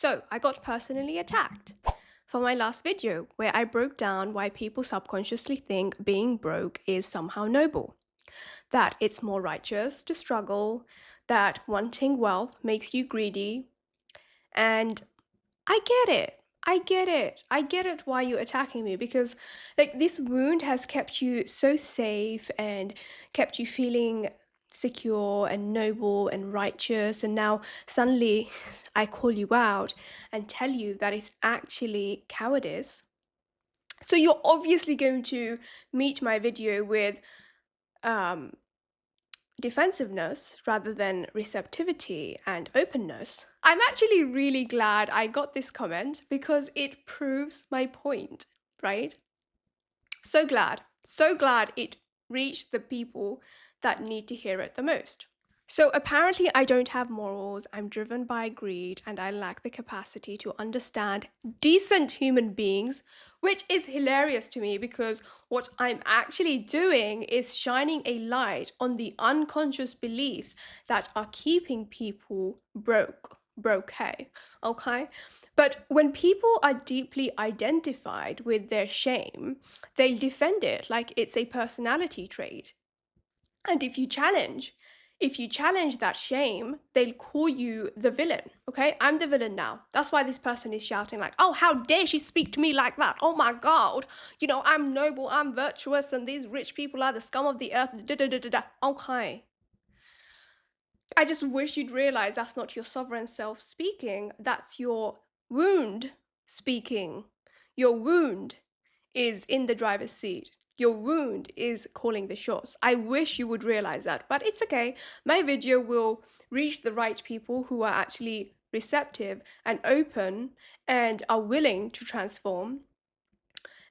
So I got personally attacked for my last video where I broke down why people subconsciously think being broke is somehow noble, that it's more righteous to struggle, that wanting wealth makes you greedy, and I get it. I get it. I get it why you're attacking me because like this wound has kept you so safe and kept you feeling secure and noble and righteous, and now suddenly I call you out and tell you that it's actually cowardice. So you're obviously going to meet my video with um defensiveness rather than receptivity and openness. I'm actually really glad I got this comment because it proves my point, right? So glad it reached the people that need to hear it the most. So apparently I don't have morals, I'm driven by greed, and I lack the capacity to understand decent human beings, which is hilarious to me because what I'm actually doing is shining a light on the unconscious beliefs that are keeping people broke. Okay? But when people are deeply identified with their shame, they defend it like it's a personality trait. And if you challenge that shame, they'll call you the villain. Okay, I'm the villain now. That's why this person is shouting like, oh, how dare she speak to me like that? Oh my God, I'm noble, I'm virtuous, and these rich people are the scum of the earth. Okay. I just wish you'd realize that's not your sovereign self speaking. That's your wound speaking. Your wound is in the driver's seat. Your wound is calling the shots. I wish you would realize that, but it's okay. My video will reach the right people who are actually receptive and open and are willing to transform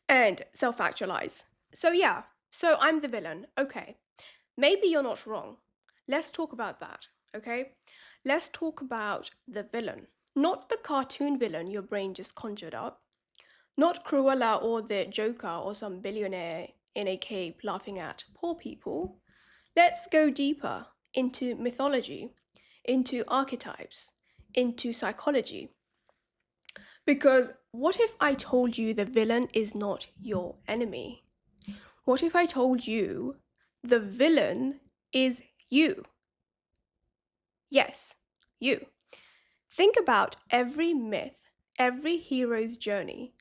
and self-actualize. So yeah, so I'm the villain. Okay, maybe you're not wrong. Let's talk about that, okay? Let's talk about the villain. Not the cartoon villain your brain just conjured up, not Cruella or the Joker or some billionaire in a cape laughing at poor people. Let's go deeper into mythology, into archetypes, into psychology. Because what if I told you the villain is not your enemy? What if I told you the villain is you? Yes, you. Think about every myth, every hero's journey.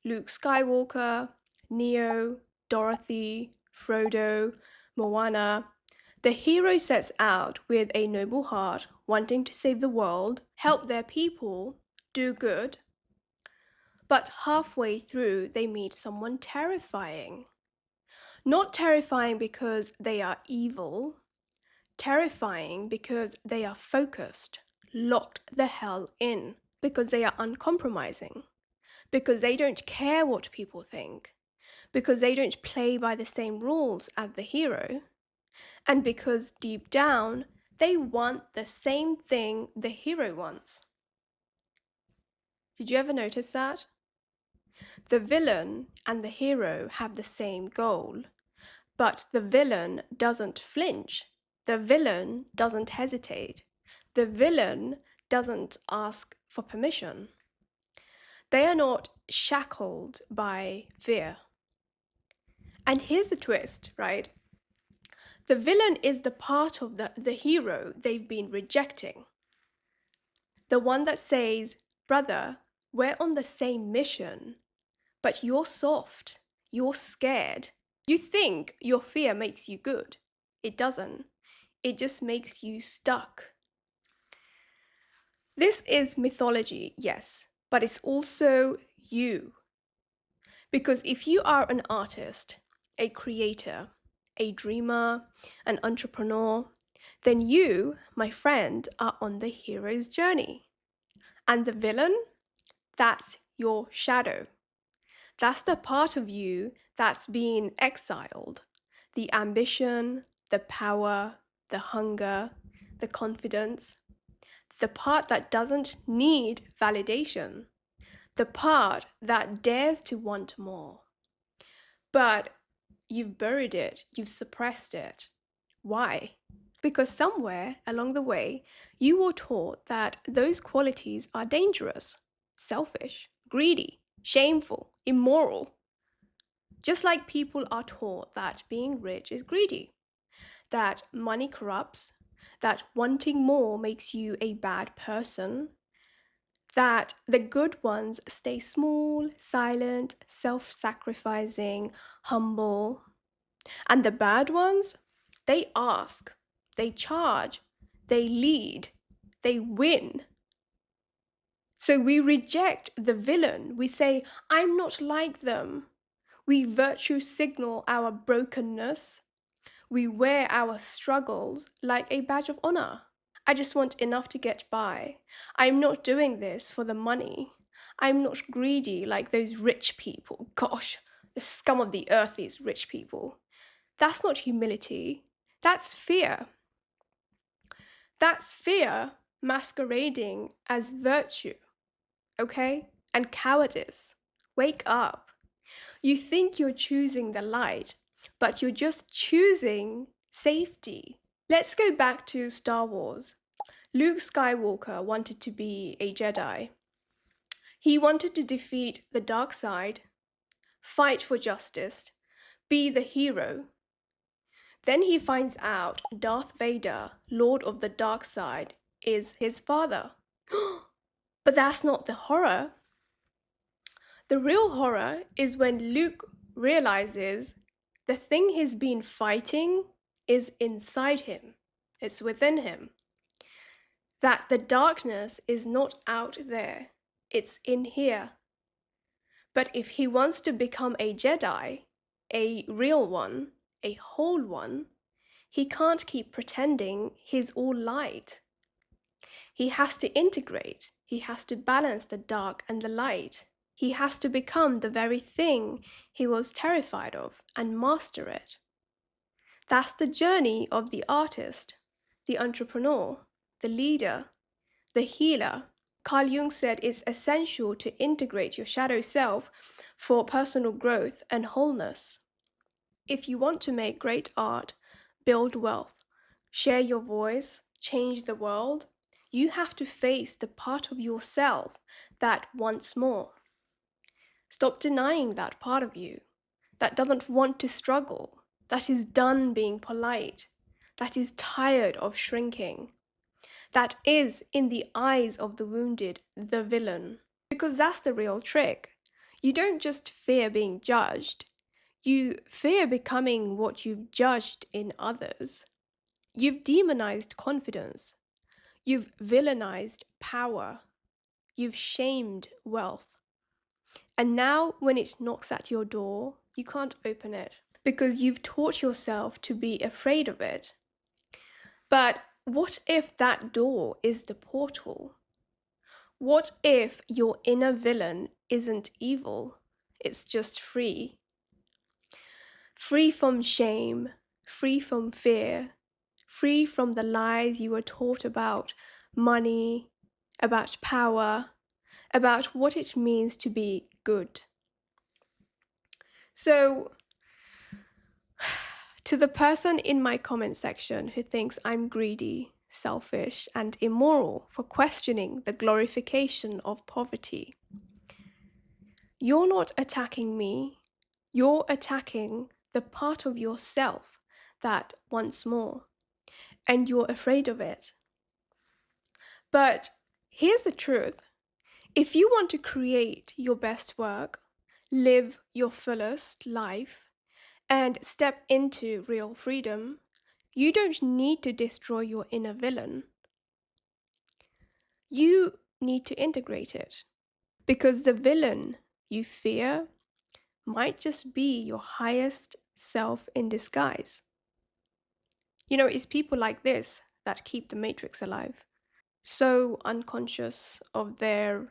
Luke Skywalker, Neo, Dorothy, Frodo, Moana. The hero sets out with a noble heart, wanting to save the world, help their people, do good. But halfway through, they meet someone terrifying. Not terrifying because they are evil, terrifying because they are focused, locked the hell in, because they are uncompromising. Because they don't care what people think, because they don't play by the same rules as the hero, and because deep down, they want the same thing the hero wants. Did you ever notice that? The villain and the hero have the same goal, but the villain doesn't flinch. The villain doesn't hesitate. The villain doesn't ask for permission. They are not shackled by fear. And here's the twist, right? The villain is the part of the hero they've been rejecting. The one that says, brother, we're on the same mission, but you're soft, you're scared. You think your fear makes you good. It doesn't. It just makes you stuck. This is mythology, yes, but it's also you. Because if you are an artist, a creator, a dreamer, an entrepreneur, then you, my friend, are on the hero's journey. And the villain, that's your shadow. That's the part of you that's been exiled. The ambition, the power, the hunger, the confidence. The part that doesn't need validation. The part that dares to want more. But you've buried it, you've suppressed it. Why? Because somewhere along the way, you were taught that those qualities are dangerous, selfish, greedy, shameful, immoral. Just like people are taught that being rich is greedy, that money corrupts, that wanting more makes you a bad person, that the good ones stay small, silent, self-sacrificing, humble, and the bad ones, they ask, they charge, they lead, they win. So we reject the villain. We say, I'm not like them. We virtue signal our brokenness. We wear our struggles like a badge of honor. I just want enough to get by. I'm not doing this for the money. I'm not greedy like those rich people. Gosh, the scum of the earth, these rich people. That's not humility. That's fear. That's fear masquerading as virtue, okay? And cowardice. Wake up. You think you're choosing the light, but you're just choosing safety. Let's go back to Star Wars. Luke Skywalker wanted to be a Jedi. He wanted to defeat the dark side, fight for justice, be the hero. Then he finds out Darth Vader, Lord of the Dark Side, is his father. But that's not the horror. The real horror is when Luke realizes the thing he's been fighting is inside him. It's within him. That the darkness is not out there. It's in here. But if he wants to become a Jedi, a real one, a whole one, he can't keep pretending he's all light. He has to integrate. He has to balance the dark and the light. He has to become the very thing he was terrified of and master it. That's the journey of the artist, the entrepreneur, the leader, the healer. Carl Jung said it's essential to integrate your shadow self for personal growth and wholeness. If you want to make great art, build wealth, share your voice, change the world, you have to face the part of yourself that wants more. Stop denying that part of you, that doesn't want to struggle, that is done being polite, that is tired of shrinking, that is, in the eyes of the wounded, the villain. Because that's the real trick. You don't just fear being judged, you fear becoming what you've judged in others. You've demonized confidence. You've villainized power. You've shamed wealth. And now when it knocks at your door, you can't open it because you've taught yourself to be afraid of it. But what if that door is the portal? What if your inner villain isn't evil? It's just free. Free from shame, free from fear, free from the lies you were taught about money, about power, about what it means to be good. So, to the person in my comment section who thinks I'm greedy, selfish, and immoral for questioning the glorification of poverty, you're not attacking me, you're attacking the part of yourself that wants more, and you're afraid of it. But here's the truth. If you want to create your best work, live your fullest life, and step into real freedom, you don't need to destroy your inner villain. You need to integrate it, because the villain you fear might just be your highest self in disguise. You know, it's people like this that keep the Matrix alive. So unconscious of their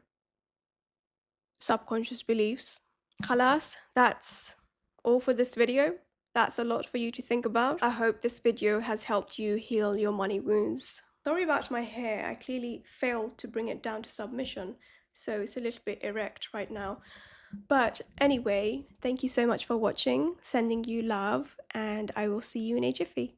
subconscious beliefs. Khalas, that's all for this video. That's a lot for you to think about. I hope this video has helped you heal your money wounds. Sorry about my hair, I clearly failed to bring it down to submission, so it's a little bit erect right now. But anyway, thank you so much for watching, sending you love, and I will see you in a jiffy.